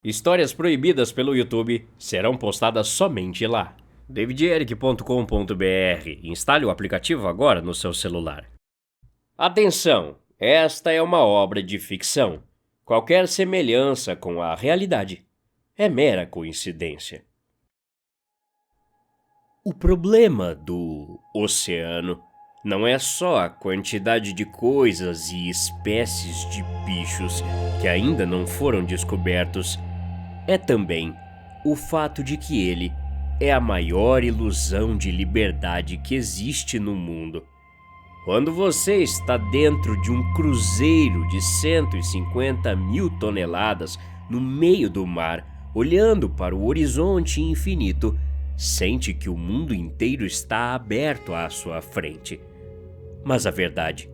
Histórias proibidas pelo YouTube serão postadas somente lá. davideric.com.br. Instale o aplicativo agora no seu celular. Atenção! Esta é uma obra de ficção. Qualquer semelhança com a realidade é mera coincidência. O problema do oceano não é só a quantidade de coisas e espécies de bichos que ainda não foram descobertos, é também o fato de que ele é a maior ilusão de liberdade que existe no mundo. Quando você está dentro de um cruzeiro de 150 mil toneladas no meio do mar, olhando para o horizonte infinito, sente que o mundo inteiro está aberto à sua frente. Mas a verdade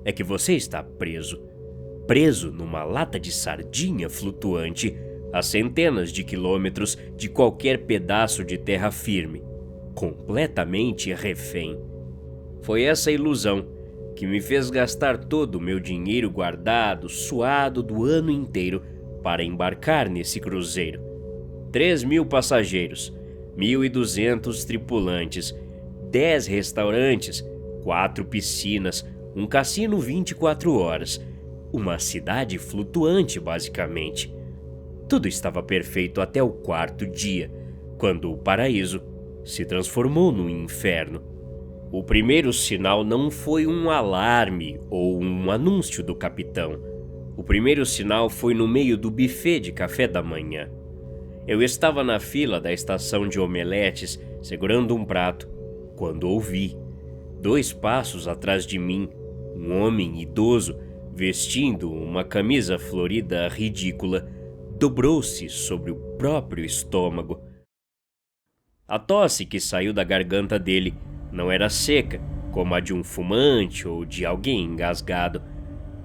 é que você está preso numa lata de sardinha flutuante a centenas de quilômetros de qualquer pedaço de terra firme, completamente refém. Foi essa ilusão que me fez gastar todo o meu dinheiro guardado, suado do ano inteiro, para embarcar nesse cruzeiro. 3.000 passageiros, 1.200 tripulantes, 10 restaurantes, 4 piscinas, um cassino 24 horas, uma cidade flutuante basicamente. Tudo estava perfeito até o 4º dia, quando o paraíso se transformou no inferno. O primeiro sinal não foi um alarme ou um anúncio do capitão. O primeiro sinal foi no meio do buffet de café da manhã. Eu estava na fila da estação de omeletes, segurando um prato, quando ouvi, 2 passos atrás de mim, um homem idoso, vestindo uma camisa florida ridícula, dobrou-se sobre o próprio estômago. A tosse que saiu da garganta dele não era seca, como a de um fumante ou de alguém engasgado.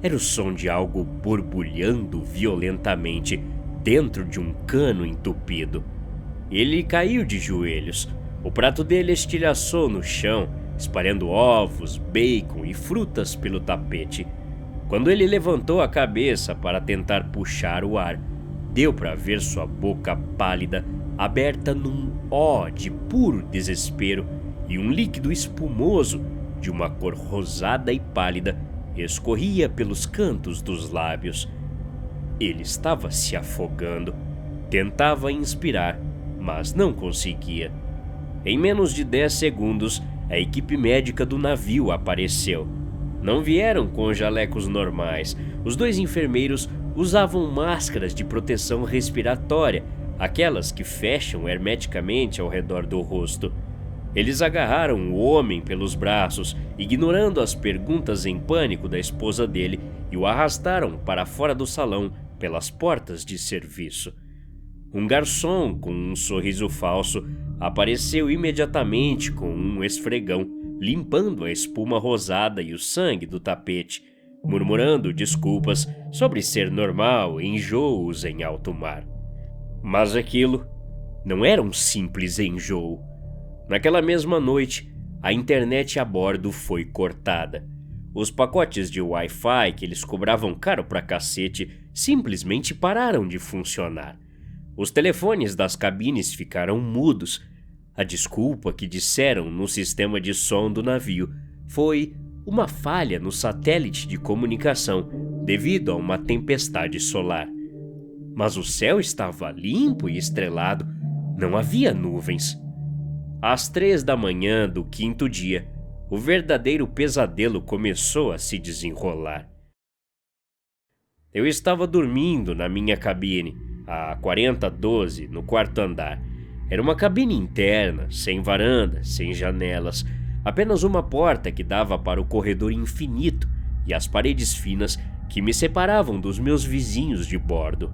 Era o som de algo borbulhando violentamente dentro de um cano entupido. Ele caiu de joelhos. O prato dele estilhaçou no chão, espalhando ovos, bacon e frutas pelo tapete. Quando ele levantou a cabeça para tentar puxar o ar, deu para ver sua boca pálida, aberta num ó de puro desespero, e um líquido espumoso, de uma cor rosada e pálida, escorria pelos cantos dos lábios. Ele estava se afogando. Tentava inspirar, mas não conseguia. Em menos de 10 segundos, a equipe médica do navio apareceu. Não vieram com jalecos normais. Os 2 enfermeiros usavam máscaras de proteção respiratória, aquelas que fecham hermeticamente ao redor do rosto. Eles agarraram o homem pelos braços, ignorando as perguntas em pânico da esposa dele, e o arrastaram para fora do salão pelas portas de serviço. Um garçom com um sorriso falso apareceu imediatamente com um esfregão, limpando a espuma rosada e o sangue do tapete, murmurando desculpas sobre ser normal enjoos em alto mar. Mas aquilo não era um simples enjoo. Naquela mesma noite, a internet a bordo foi cortada. Os pacotes de Wi-Fi que eles cobravam caro pra cacete simplesmente pararam de funcionar. Os telefones das cabines ficaram mudos. A desculpa que disseram no sistema de som do navio foi uma falha no satélite de comunicação devido a uma tempestade solar. Mas o céu estava limpo e estrelado, não havia nuvens. Às 3 da manhã do 5º dia, o verdadeiro pesadelo começou a se desenrolar. Eu estava dormindo na minha cabine, a 4012, no 4º andar. Era uma cabine interna, sem varanda, sem janelas, apenas uma porta que dava para o corredor infinito e as paredes finas que me separavam dos meus vizinhos de bordo.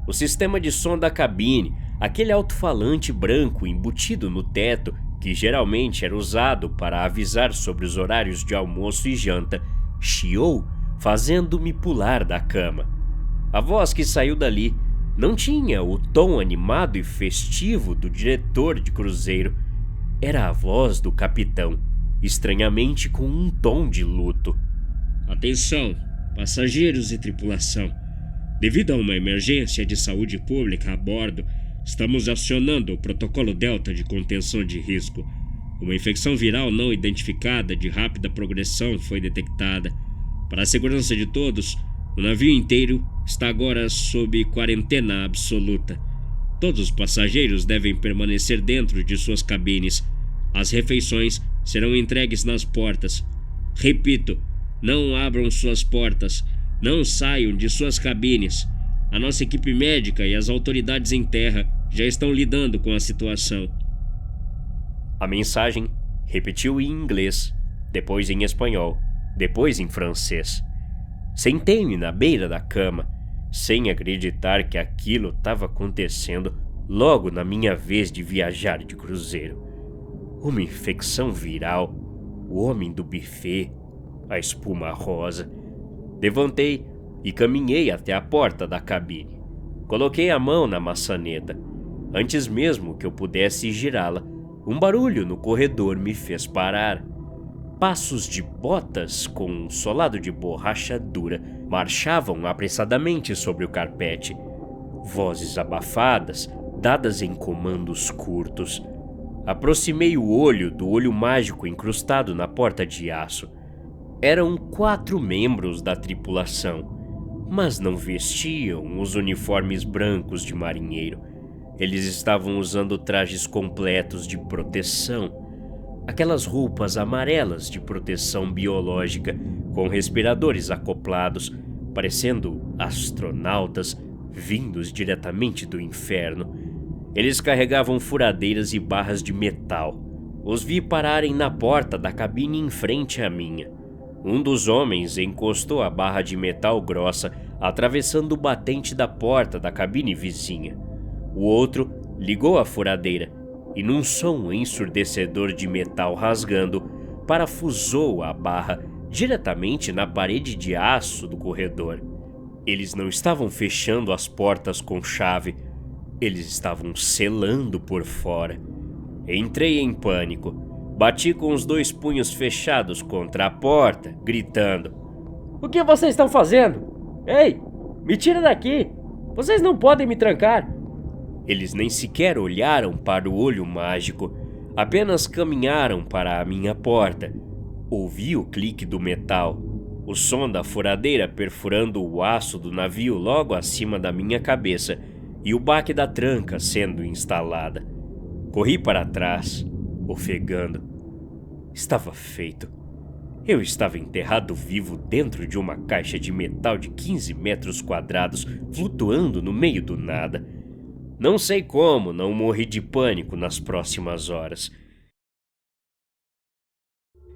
O sistema de som da cabine, aquele alto-falante branco embutido no teto, que geralmente era usado para avisar sobre os horários de almoço e janta, chiou, fazendo-me pular da cama. A voz que saiu dali não tinha o tom animado e festivo do diretor de cruzeiro. Era a voz do capitão, estranhamente com um tom de luto. Atenção, passageiros e tripulação. Devido a uma emergência de saúde pública a bordo, estamos acionando o protocolo Delta de contenção de risco. Uma infecção viral não identificada de rápida progressão foi detectada. Para a segurança de todos, o navio inteiro está agora sob quarentena absoluta. Todos os passageiros devem permanecer dentro de suas cabines. As refeições serão entregues nas portas. Repito, não abram suas portas. Não saiam de suas cabines. A nossa equipe médica e as autoridades em terra já estão lidando com a situação. A mensagem repetiu em inglês, depois em espanhol, depois em francês. Sentei-me na beira da cama, sem acreditar que aquilo estava acontecendo logo na minha vez de viajar de cruzeiro. Uma infecção viral, o homem do buffet, a espuma rosa. Levantei e caminhei até a porta da cabine. Coloquei a mão na maçaneta. Antes mesmo que eu pudesse girá-la, um barulho no corredor me fez parar. Passos de botas com um solado de borracha dura marchavam apressadamente sobre o carpete. Vozes abafadas, dadas em comandos curtos. Aproximei o olho do olho mágico incrustado na porta de aço. Eram 4 membros da tripulação, mas não vestiam os uniformes brancos de marinheiro. Eles estavam usando trajes completos de proteção. Aquelas roupas amarelas de proteção biológica, com respiradores acoplados, parecendo astronautas vindos diretamente do inferno. Eles carregavam furadeiras e barras de metal. Os vi pararem na porta da cabine em frente à minha. Um dos homens encostou a barra de metal grossa, atravessando o batente da porta da cabine vizinha. O outro ligou a furadeira e, num som ensurdecedor de metal rasgando, parafusou a barra diretamente na parede de aço do corredor. Eles não estavam fechando as portas com chave, eles estavam selando por fora. Entrei em pânico. Bati com os 2 punhos fechados contra a porta, gritando: "O que vocês estão fazendo? Ei, me tira daqui! Vocês não podem me trancar!" Eles nem sequer olharam para o olho mágico, apenas caminharam para a minha porta. Ouvi o clique do metal, o som da furadeira perfurando o aço do navio logo acima da minha cabeça e o baque da tranca sendo instalada. Corri para trás, ofegando. Estava feito. Eu estava enterrado vivo dentro de uma caixa de metal de 15 metros quadrados, flutuando no meio do nada. Não sei como não morri de pânico nas próximas horas.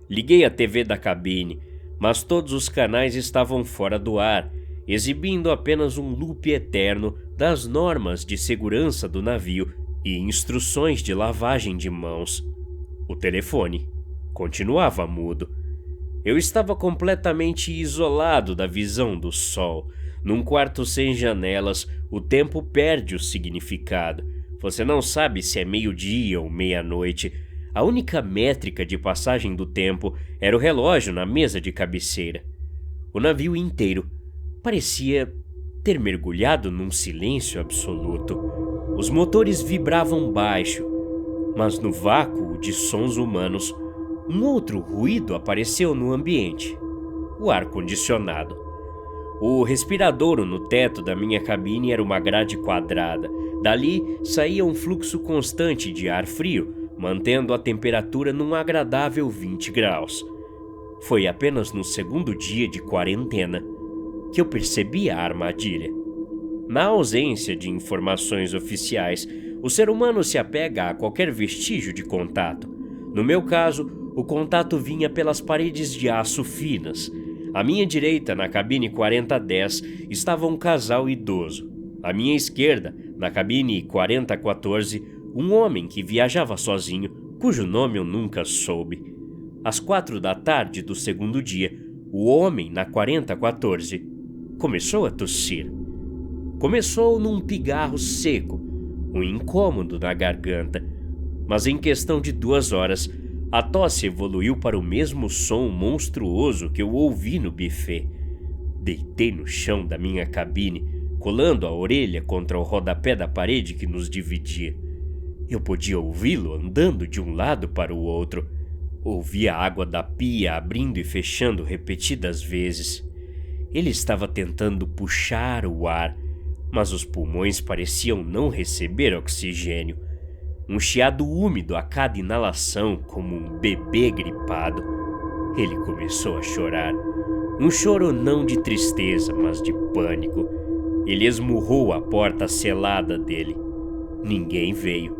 Liguei a TV da cabine, mas todos os canais estavam fora do ar, exibindo apenas um loop eterno das normas de segurança do navio e instruções de lavagem de mãos. O telefone continuava mudo. Eu estava completamente isolado da visão do sol. Num quarto sem janelas, o tempo perde o significado. Você não sabe se é meio-dia ou meia-noite. A única métrica de passagem do tempo era o relógio na mesa de cabeceira. O navio inteiro parecia ter mergulhado num silêncio absoluto. Os motores vibravam baixo, mas no vácuo de sons humanos, um outro ruído apareceu no ambiente: o ar-condicionado. O respiradouro no teto da minha cabine era uma grade quadrada. Dali saía um fluxo constante de ar frio, mantendo a temperatura num agradável 20 graus. Foi apenas no segundo dia de quarentena que eu percebi a armadilha. Na ausência de informações oficiais, o ser humano se apega a qualquer vestígio de contato. No meu caso, o contato vinha pelas paredes de aço finas. À minha direita, na cabine 4010, estava um casal idoso. À minha esquerda, na cabine 4014, um homem que viajava sozinho, cujo nome eu nunca soube. Às 4 da tarde do segundo dia, o homem na 4014 começou a tossir. Começou num pigarro seco, um incômodo na garganta, mas em questão de 2 horas, a tosse evoluiu para o mesmo som monstruoso que eu ouvi no buffet. Deitei no chão da minha cabine, colando a orelha contra o rodapé da parede que nos dividia. Eu podia ouvi-lo andando de um lado para o outro. Ouvia a água da pia abrindo e fechando repetidas vezes. Ele estava tentando puxar o ar, mas os pulmões pareciam não receber oxigênio. Um chiado úmido a cada inalação, como um bebê gripado. Ele começou a chorar. Um choro não de tristeza, mas de pânico. Ele esmurrou a porta selada dele. Ninguém veio.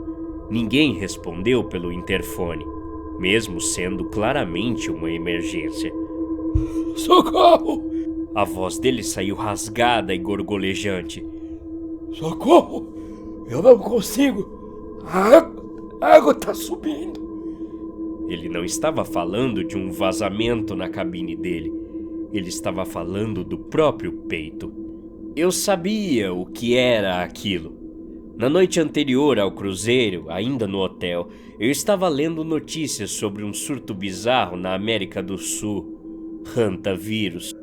Ninguém respondeu pelo interfone, mesmo sendo claramente uma emergência. Socorro! A voz dele saiu rasgada e gorgolejante. Socorro! Eu não consigo! A água tá subindo! Ele não estava falando de um vazamento na cabine dele. Ele estava falando do próprio peito. Eu sabia o que era aquilo. Na noite anterior ao cruzeiro, ainda no hotel, eu estava lendo notícias sobre um surto bizarro na América do Sul. Hantavírus.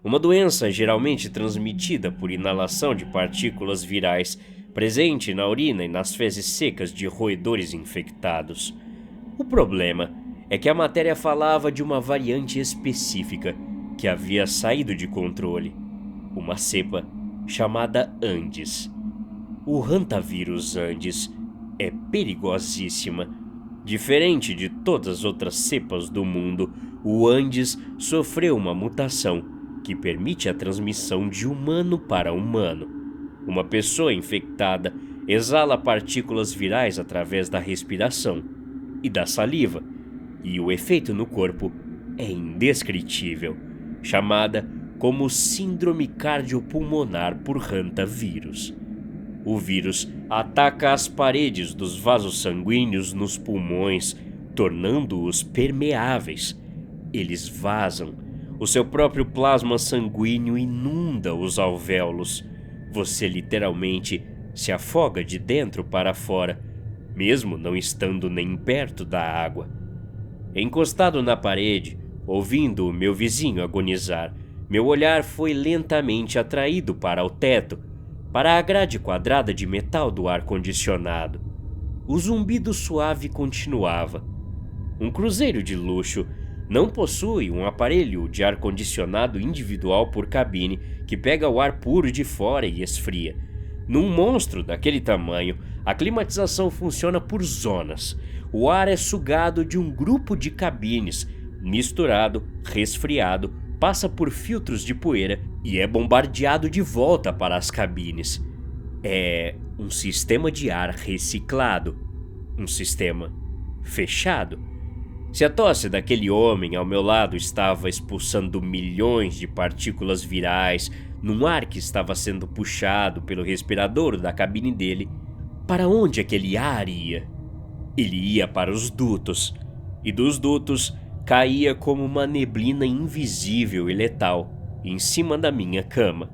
Uma doença geralmente transmitida por inalação de partículas virais, presente na urina e nas fezes secas de roedores infectados. O problema é que a matéria falava de uma variante específica que havia saído de controle. Uma cepa chamada Andes. O Hantavírus Andes é perigosíssima. Diferente de todas as outras cepas do mundo, o Andes sofreu uma mutação que permite a transmissão de humano para humano. Uma pessoa infectada exala partículas virais através da respiração e da saliva, e o efeito no corpo é indescritível, chamada como síndrome cardiopulmonar por hantavírus. O vírus ataca as paredes dos vasos sanguíneos nos pulmões, tornando-os permeáveis. Eles vazam. O seu próprio plasma sanguíneo inunda os alvéolos. Você literalmente se afoga de dentro para fora, mesmo não estando nem perto da água. Encostado na parede, ouvindo o meu vizinho agonizar, meu olhar foi lentamente atraído para o teto, para a grade quadrada de metal do ar-condicionado. O zumbido suave continuava. Um cruzeiro de luxo não possui um aparelho de ar-condicionado individual por cabine que pega o ar puro de fora e esfria. Num monstro daquele tamanho, a climatização funciona por zonas. O ar é sugado de um grupo de cabines, misturado, resfriado, passa por filtros de poeira e é bombardeado de volta para as cabines. É um sistema de ar reciclado, um sistema fechado. Se a tosse daquele homem ao meu lado estava expulsando milhões de partículas virais num ar que estava sendo puxado pelo respirador da cabine dele, para onde aquele ar ia? Ele ia para os dutos, e dos dutos caía como uma neblina invisível e letal em cima da minha cama,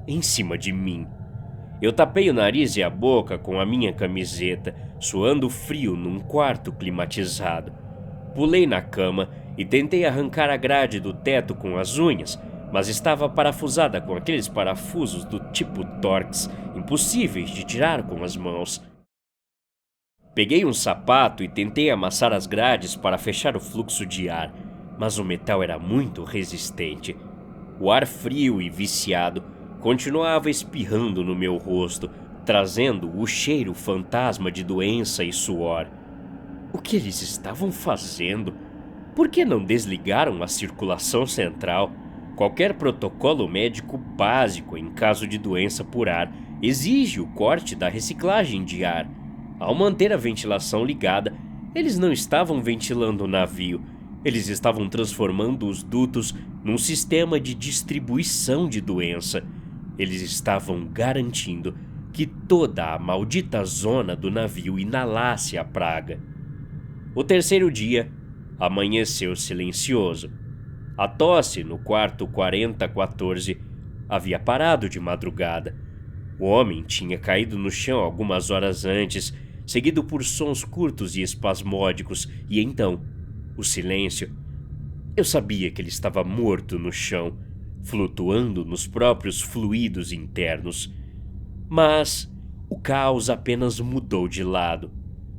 em cima de mim. Eu tapei o nariz e a boca com a minha camiseta, suando frio num quarto climatizado. Pulei na cama e tentei arrancar a grade do teto com as unhas, mas estava parafusada com aqueles parafusos do tipo Torx, impossíveis de tirar com as mãos. Peguei um sapato e tentei amassar as grades para fechar o fluxo de ar, mas o metal era muito resistente. O ar frio e viciado continuava espirrando no meu rosto, trazendo o cheiro fantasma de doença e suor. O que eles estavam fazendo? Por que não desligaram a circulação central? Qualquer protocolo médico básico em caso de doença por ar exige o corte da reciclagem de ar. Ao manter a ventilação ligada, eles não estavam ventilando o navio, eles estavam transformando os dutos num sistema de distribuição de doença. Eles estavam garantindo que toda a maldita zona do navio inalasse a praga. O terceiro dia amanheceu silencioso. A tosse no quarto 4014 havia parado de madrugada. O homem tinha caído no chão algumas horas antes, seguido por sons curtos e espasmódicos, e então, o silêncio. Eu sabia que ele estava morto no chão, flutuando nos próprios fluidos internos. Mas o caos apenas mudou de lado,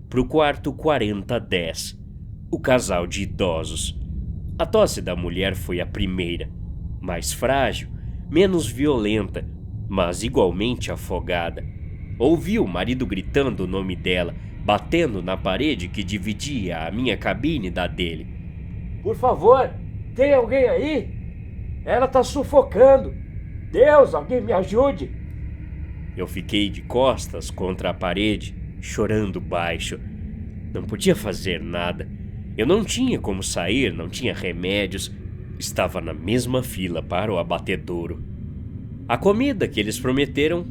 para o quarto 4010, o casal de idosos. A tosse da mulher foi a primeira, mais frágil, menos violenta, mas igualmente afogada. Ouvi o marido gritando o nome dela, batendo na parede que dividia a minha cabine da dele. Por favor, tem alguém aí? Ela tá sufocando. Deus, alguém me ajude. Eu fiquei de costas contra a parede, chorando baixo. Não podia fazer nada. Eu não tinha como sair, não tinha remédios. Estava na mesma fila para o abatedouro. A comida que eles prometeram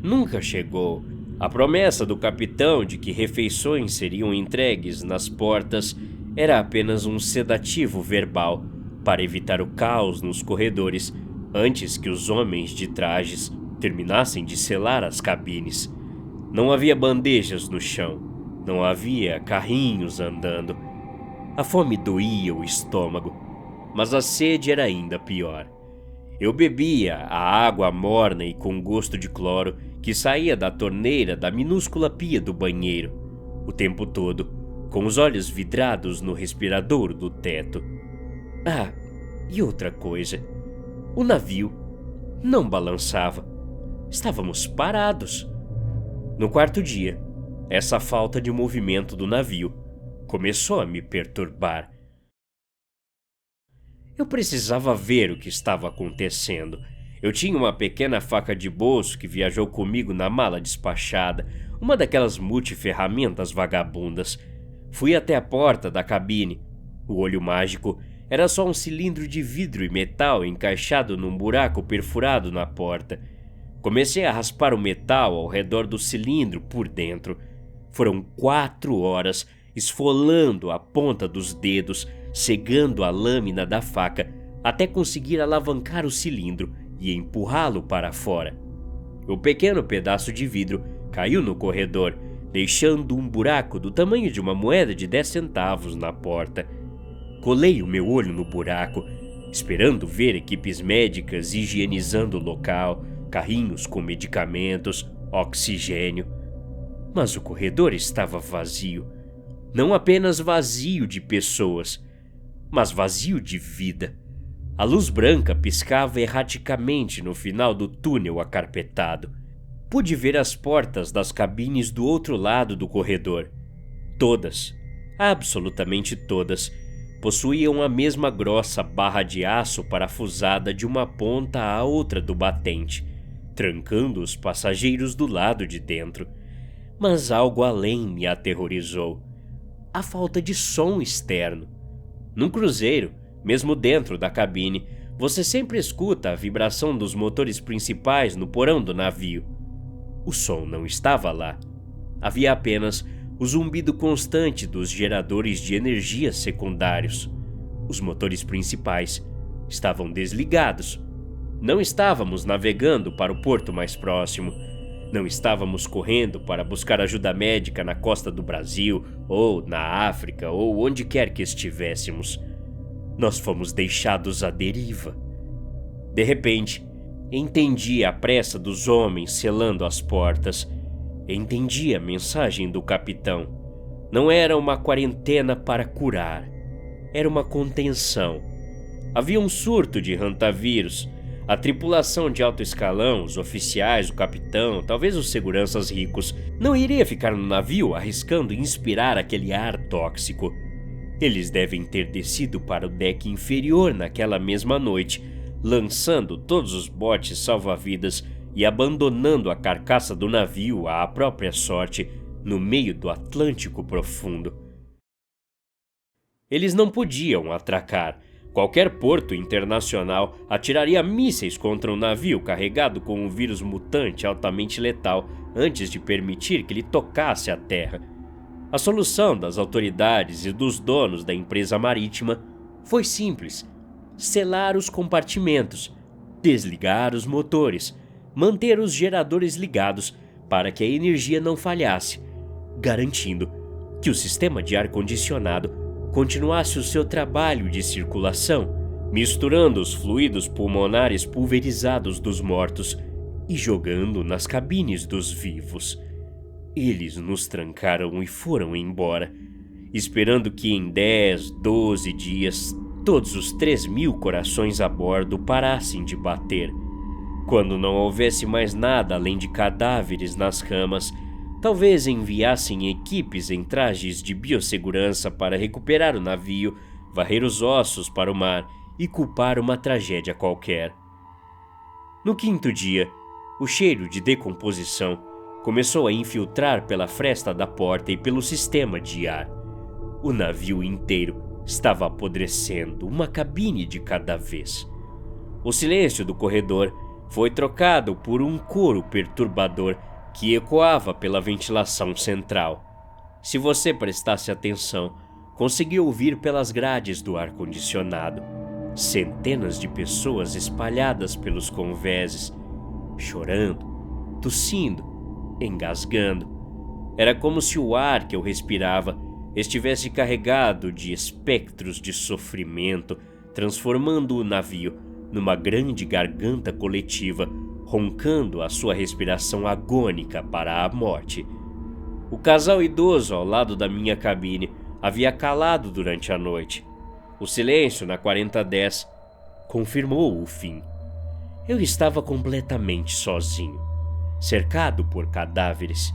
nunca chegou. A promessa do capitão de que refeições seriam entregues nas portas era apenas um sedativo verbal para evitar o caos nos corredores antes que os homens de trajes terminassem de selar as cabines. Não havia bandejas no chão, não havia carrinhos andando. A fome doía o estômago, mas a sede era ainda pior. Eu bebia a água morna e com gosto de cloro que saía da torneira da minúscula pia do banheiro, o tempo todo, com os olhos vidrados no respirador do teto. Ah, e outra coisa, o navio não balançava. Estávamos parados. No quarto dia, essa falta de movimento do navio começou a me perturbar. Eu precisava ver o que estava acontecendo. Eu tinha uma pequena faca de bolso que viajou comigo na mala despachada, uma daquelas multiferramentas vagabundas. Fui até a porta da cabine. O olho mágico era só um cilindro de vidro e metal encaixado num buraco perfurado na porta. Comecei a raspar o metal ao redor do cilindro por dentro. Foram 4 horas esfolando a ponta dos dedos, cegando a lâmina da faca até conseguir alavancar o cilindro e empurrá-lo para fora. O pequeno pedaço de vidro caiu no corredor, deixando um buraco do tamanho de uma moeda de 10 centavos na porta. Colei o meu olho no buraco, esperando ver equipes médicas higienizando o local, carrinhos com medicamentos, oxigênio. Mas o corredor estava vazio. Não apenas vazio de pessoas, mas vazio de vida. A luz branca piscava erraticamente no final do túnel acarpetado. Pude ver as portas das cabines do outro lado do corredor. Todas, absolutamente todas, possuíam a mesma grossa barra de aço parafusada de uma ponta à outra do batente, trancando os passageiros do lado de dentro. Mas algo além me aterrorizou: a falta de som externo. Num cruzeiro, mesmo dentro da cabine, você sempre escuta a vibração dos motores principais no porão do navio. O som não estava lá. Havia apenas o zumbido constante dos geradores de energia secundários. Os motores principais estavam desligados. Não estávamos navegando para o porto mais próximo. Não estávamos correndo para buscar ajuda médica na costa do Brasil, ou na África, ou onde quer que estivéssemos. Nós fomos deixados à deriva. De repente, entendi a pressa dos homens selando as portas. Entendi a mensagem do capitão. Não era uma quarentena para curar. Era uma contenção. Havia um surto de hantavírus. A tripulação de alto escalão, os oficiais, o capitão, talvez os seguranças ricos, não iria ficar no navio arriscando inspirar aquele ar tóxico. Eles devem ter descido para o deck inferior naquela mesma noite, lançando todos os botes salva-vidas e abandonando a carcaça do navio à própria sorte no meio do Atlântico profundo. Eles não podiam atracar. Qualquer porto internacional atiraria mísseis contra um navio carregado com um vírus mutante altamente letal antes de permitir que ele tocasse a terra. A solução das autoridades e dos donos da empresa marítima foi simples: selar os compartimentos, desligar os motores, manter os geradores ligados para que a energia não falhasse, garantindo que o sistema de ar-condicionado continuasse o seu trabalho de circulação, misturando os fluidos pulmonares pulverizados dos mortos e jogando nas cabines dos vivos. Eles nos trancaram e foram embora, esperando que em 10, 12 dias todos os 3.000 corações a bordo parassem de bater. Quando não houvesse mais nada além de cadáveres nas camas, talvez enviassem equipes em trajes de biossegurança para recuperar o navio, varrer os ossos para o mar e culpar uma tragédia qualquer. No 5º dia, o cheiro de decomposição começou a infiltrar pela fresta da porta e pelo sistema de ar. O navio inteiro estava apodrecendo, uma cabine de cada vez. O silêncio do corredor foi trocado por um coro perturbador que ecoava pela ventilação central. Se você prestasse atenção, conseguia ouvir pelas grades do ar-condicionado centenas de pessoas espalhadas pelos convéses, chorando, tossindo, engasgando. Era como se o ar que eu respirava estivesse carregado de espectros de sofrimento, transformando o navio numa grande garganta coletiva, roncando a sua respiração agônica para a morte. O casal idoso ao lado da minha cabine havia calado durante a noite. O silêncio na 4010 confirmou o fim. Eu estava completamente sozinho, cercado por cadáveres.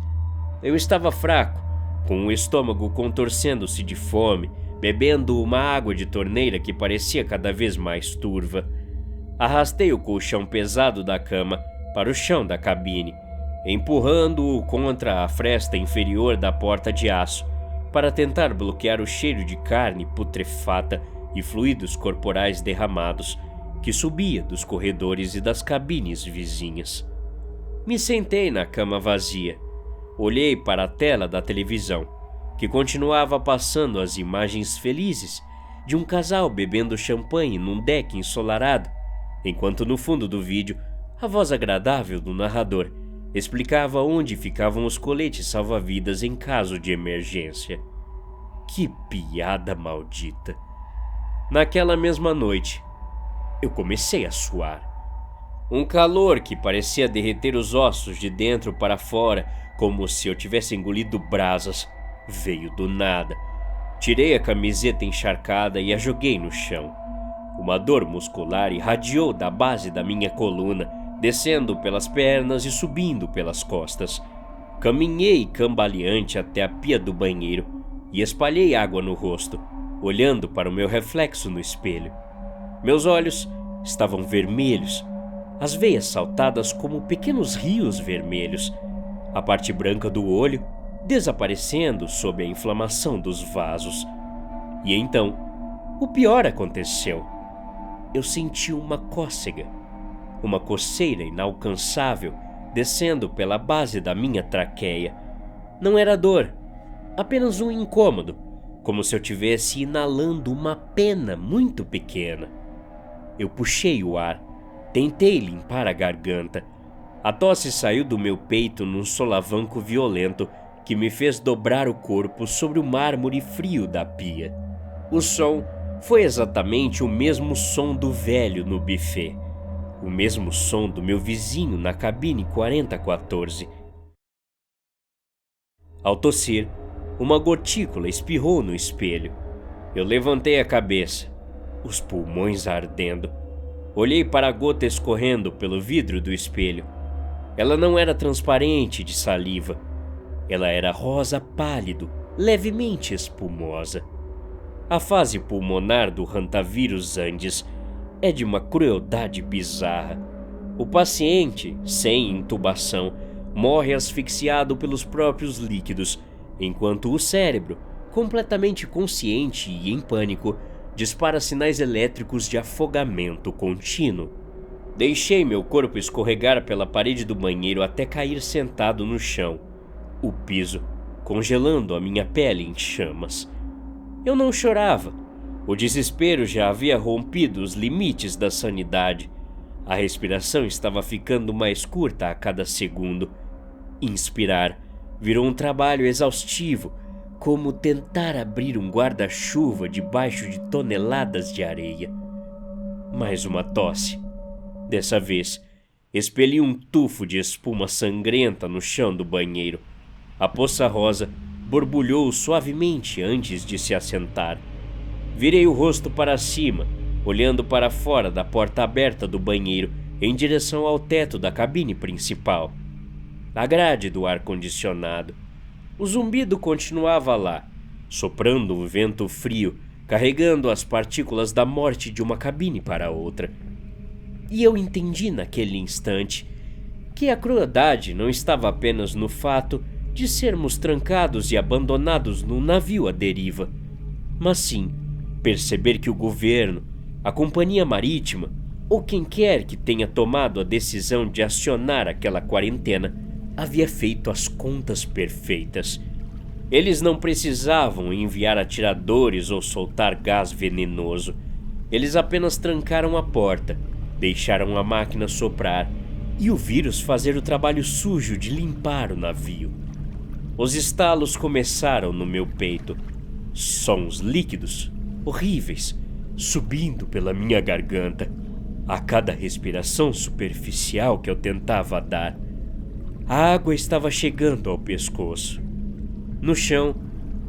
Eu estava fraco, com o estômago contorcendo-se de fome, bebendo uma água de torneira que parecia cada vez mais turva. Arrastei o colchão pesado da cama para o chão da cabine, empurrando-o contra a fresta inferior da porta de aço, para tentar bloquear o cheiro de carne putrefata e fluidos corporais derramados que subia dos corredores e das cabines vizinhas. Me sentei na cama vazia. Olhei para a tela da televisão, que continuava passando as imagens felizes de um casal bebendo champanhe num deck ensolarado, enquanto no fundo do vídeo a voz agradável do narrador explicava onde ficavam os coletes salva-vidas em caso de emergência. Que piada maldita! Naquela mesma noite, eu comecei a suar. Um calor que parecia derreter os ossos de dentro para fora, como se eu tivesse engolido brasas, veio do nada. Tirei a camiseta encharcada e a joguei no chão. Uma dor muscular irradiou da base da minha coluna, descendo pelas pernas e subindo pelas costas. Caminhei cambaleante até a pia do banheiro e espalhei água no rosto, olhando para o meu reflexo no espelho. Meus olhos estavam vermelhos, as veias saltadas como pequenos rios vermelhos, a parte branca do olho desaparecendo sob a inflamação dos vasos. E então, o pior aconteceu. Eu senti uma cócega, uma coceira inalcançável descendo pela base da minha traqueia. Não era dor, apenas um incômodo, como se eu tivesse inalando uma pena muito pequena. Eu puxei o ar, tentei limpar a garganta. A tosse saiu do meu peito num solavanco violento que me fez dobrar o corpo sobre o mármore frio da pia. O som foi exatamente o mesmo som do velho no buffet, o mesmo som do meu vizinho na cabine 4014. Ao tossir, uma gotícula espirrou no espelho. Eu levantei a cabeça, os pulmões ardendo. Olhei para a gota escorrendo pelo vidro do espelho. Ela não era transparente de saliva. Ela era rosa pálido, levemente espumosa. A fase pulmonar do Hantavirus Andes é de uma crueldade bizarra. O paciente, sem intubação, morre asfixiado pelos próprios líquidos, enquanto o cérebro, completamente consciente e em pânico, dispara sinais elétricos de afogamento contínuo. Deixei meu corpo escorregar pela parede do banheiro até cair sentado no chão, o piso congelando a minha pele em chamas. Eu não chorava. O desespero já havia rompido os limites da sanidade. A respiração estava ficando mais curta a cada segundo. Inspirar virou um trabalho exaustivo, como tentar abrir um guarda-chuva debaixo de toneladas de areia. Mais uma tosse. Dessa vez, expeli um tufo de espuma sangrenta no chão do banheiro. A poça rosa borbulhou suavemente antes de se assentar. Virei o rosto para cima, olhando para fora da porta aberta do banheiro em direção ao teto da cabine principal. A grade do ar-condicionado. O zumbido continuava lá, soprando um vento frio, carregando as partículas da morte de uma cabine para outra. E eu entendi naquele instante que a crueldade não estava apenas no fato de sermos trancados e abandonados num navio à deriva, mas sim perceber que o governo, a companhia marítima ou quem quer que tenha tomado a decisão de acionar aquela quarentena havia feito as contas perfeitas. Eles não precisavam enviar atiradores ou soltar gás venenoso. Eles apenas trancaram a porta, deixaram a máquina soprar e o vírus fazer o trabalho sujo de limpar o navio. Os estalos começaram no meu peito, sons líquidos, horríveis, subindo pela minha garganta, a cada respiração superficial que eu tentava dar. A água estava chegando ao pescoço. No chão,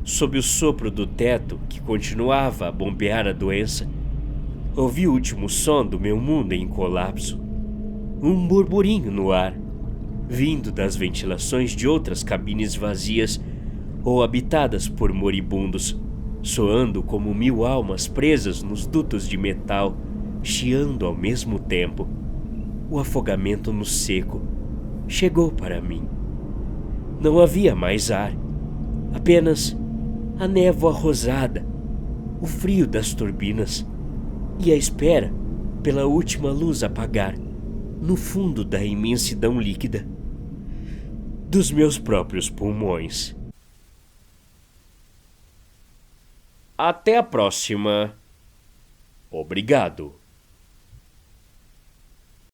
sob o sopro do teto que continuava a bombear a doença, ouvi o último som do meu mundo em colapso. Um burburinho no ar, vindo das ventilações de outras cabines vazias ou habitadas por moribundos, soando como 1000 almas presas nos dutos de metal, chiando ao mesmo tempo. O afogamento no seco chegou para mim. Não havia mais ar, apenas a névoa rosada, o frio das turbinas e a espera pela última luz apagar no fundo da imensidão líquida dos meus próprios pulmões. Até a próxima. Obrigado.